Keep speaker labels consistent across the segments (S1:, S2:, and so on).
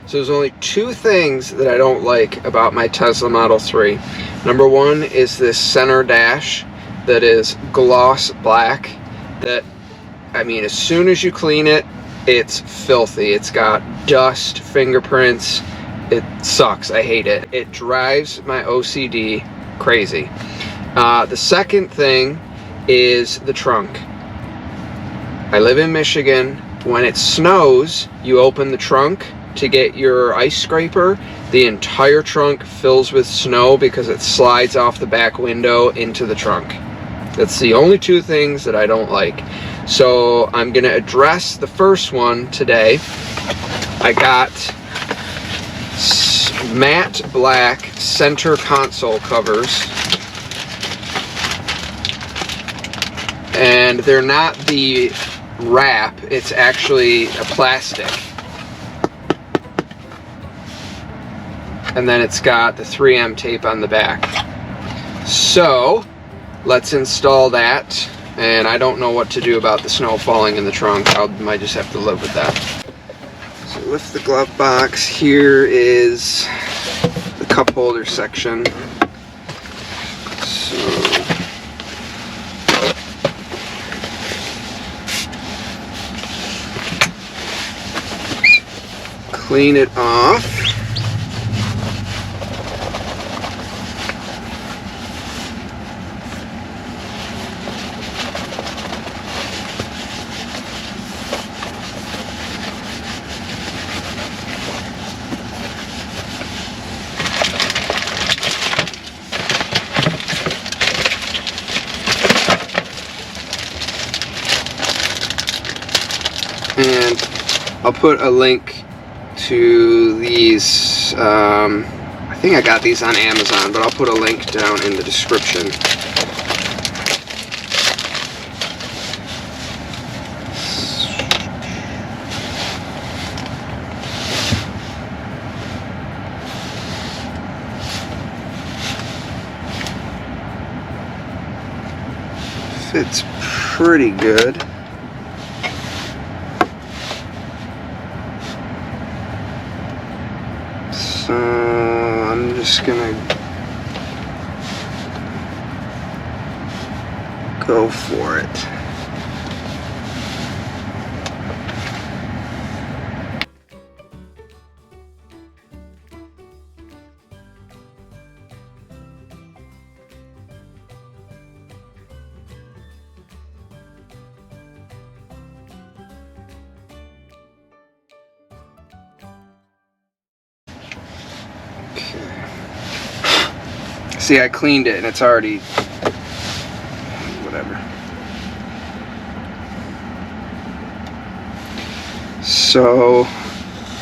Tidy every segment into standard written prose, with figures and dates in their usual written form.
S1: So there's only two things that I don't like about my Tesla Model 3. Number one is this center dash that is gloss black. That, I mean, as soon as you clean it, it's filthy. It's got dust, fingerprints. It sucks. I hate it. It drives my OCD crazy. The second thing is the trunk. I live in Michigan. When it snows, you open the trunk to get your ice scraper. The entire trunk fills with snow because it slides off the back window into the trunk. That's the only two things that I don't like. So I'm gonna address the first one today. I got matte black center console covers, and they're not the wrap, it's actually a plastic. And then it's got the 3M tape on the back. So let's install that. And I don't know what to do about the snow falling in the trunk. I might just have to live with that. So lift the glove box. Here is the cup holder section. So clean it off. And I'll put a link to these. I think I got these on Amazon, but I'll put a link down in the description. Fits pretty good. So I'm just gonna go for it. See, I cleaned it and it's already whatever. So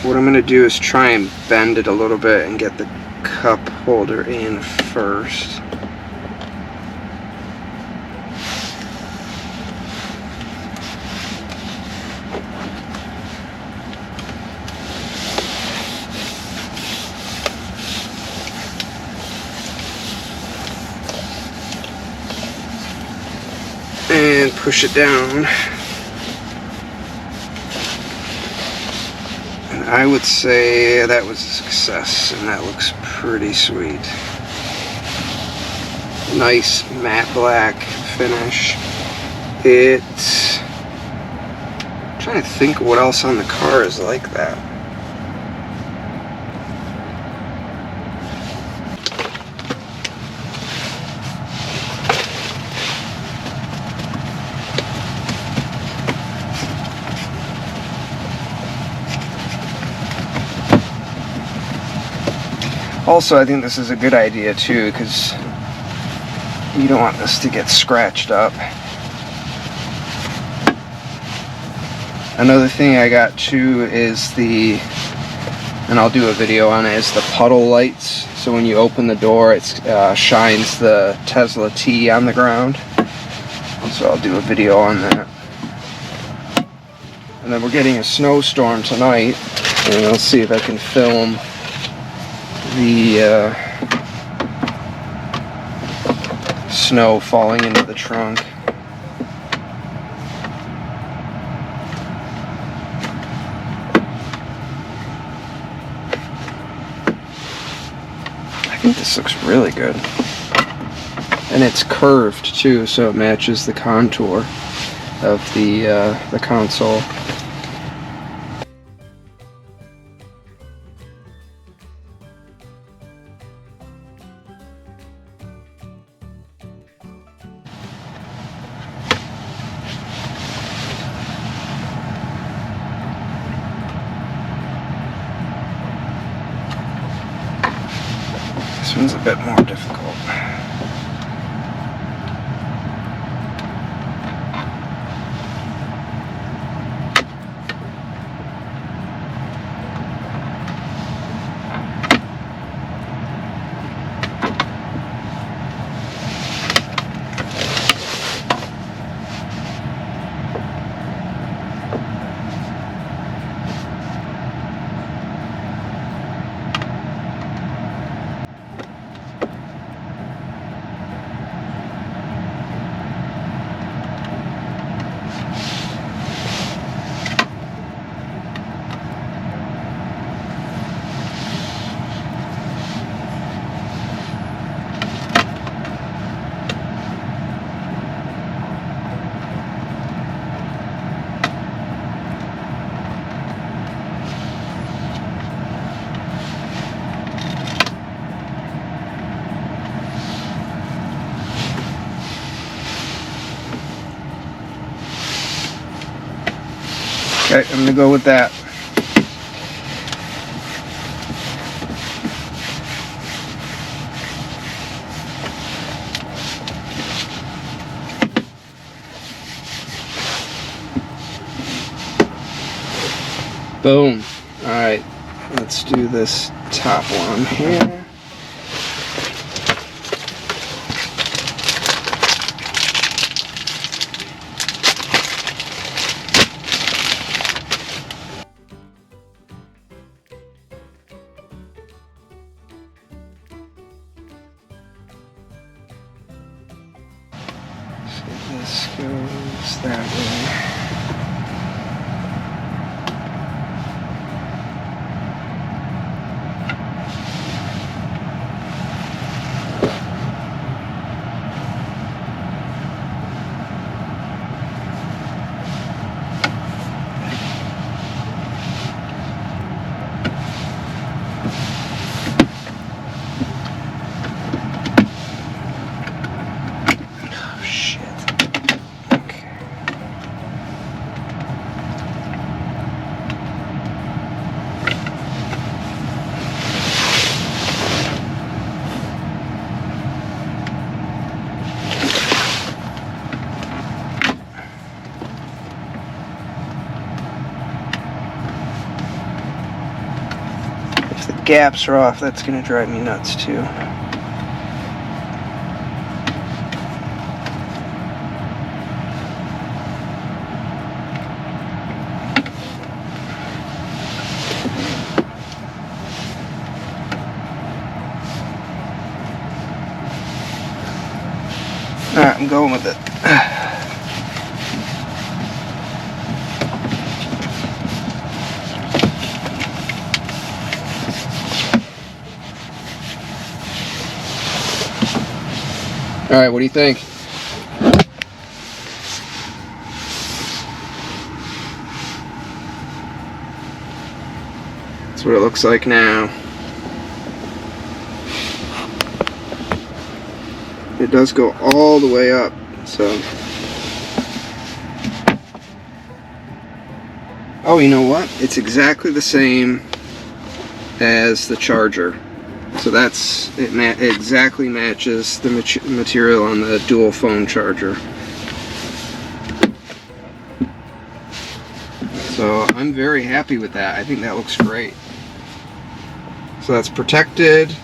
S1: what I'm going to do is try and bend it a little bit and get the cup holder in first. And push it down. And I would say that was a success, and that looks pretty sweet. Nice matte black finish. I'm trying to think what else on the car is like that. Also, I think this is a good idea too, because you don't want this to get scratched up. Another thing I got too is and I'll do a video on it, is the puddle lights. So when you open the door, it shines the Tesla T on the ground. So I'll do a video on that. And then we're getting a snowstorm tonight, and I'll see if I can film the snow falling into the trunk. think this looks really good. And it's curved too, so it matches the contour of the console. This one's a bit more difficult. Okay, I'm gonna go with that. Boom. Alright, let's do this top one here. So this goes that way. Gaps are off, that's gonna drive me nuts too. Alright, I'm going with it. Alright, what do you think? That's what it looks like now. It does go all the way up, so. Oh, you know what? It's exactly the same as the charger. So it exactly matches the material on the dual phone charger. So I'm very happy with that. I think that looks great. So that's protected.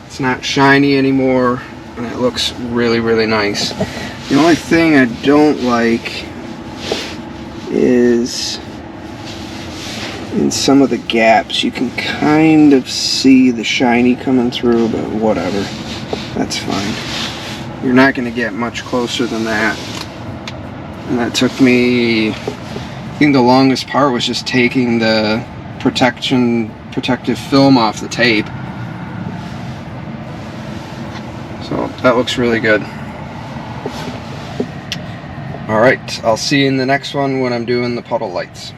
S1: It's not shiny anymore. And it looks really, really nice. The only thing I don't like is in some of the gaps you can kind of see the shiny coming through, but whatever, that's fine. You're not going to get much closer than that. And that took me, I think the longest part was just taking the protective film off the tape. So that looks really good. Alright, I'll see you in the next one when I'm doing the puddle lights.